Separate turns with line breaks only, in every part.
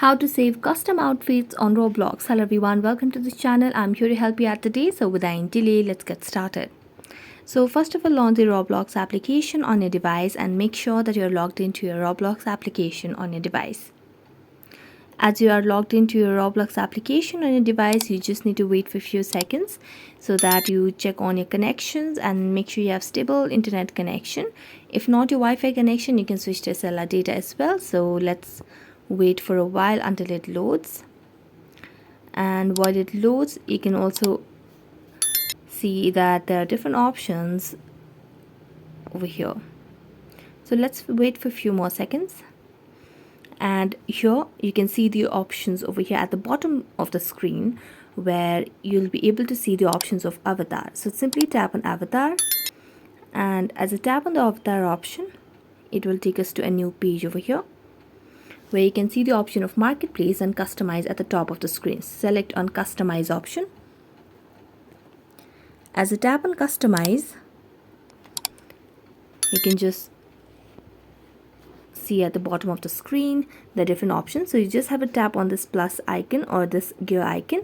How to save custom outfits on Roblox. Hello everyone, welcome to this channel. I'm here to help you out today. So without any delay, let's get started. So first of all, launch the Roblox application on your device and make sure that you're logged into your Roblox application on your device. As you are logged into your Roblox application on your device, you just need to wait for a few seconds so that you check on your connections and make sure you have stable internet connection. If not your Wi-Fi connection, you can switch to cellular data as well. So let's wait for a while until it loads. And while it loads, you can also see that there are different options over here. So let's wait for a few more seconds. And here you can see the options over here at the bottom of the screen where you'll be able to see the options of avatar. So simply tap on avatar, and as I tap on the avatar option, it will take us to a new page over here where you can see the option of marketplace and customize at the top of the screen. Select on customize option. As I tap on customize, you can just see at the bottom of the screen the different options. So you just have a tap on this plus icon or this gear icon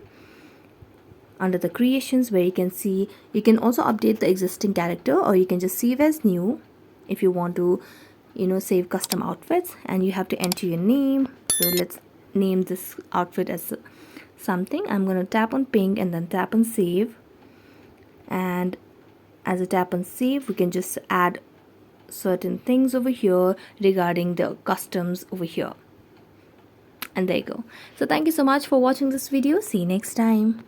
under the creations, where you can see you can also update the existing character, or you can just save as new if you want to save custom outfits. And you have to enter your name. So let's name this outfit as something. I'm going to tap on pink and then tap on save, and as I tap on save, we can just add certain things over here regarding the customs over here. And there you go. So thank you so much for watching this video. See you next time.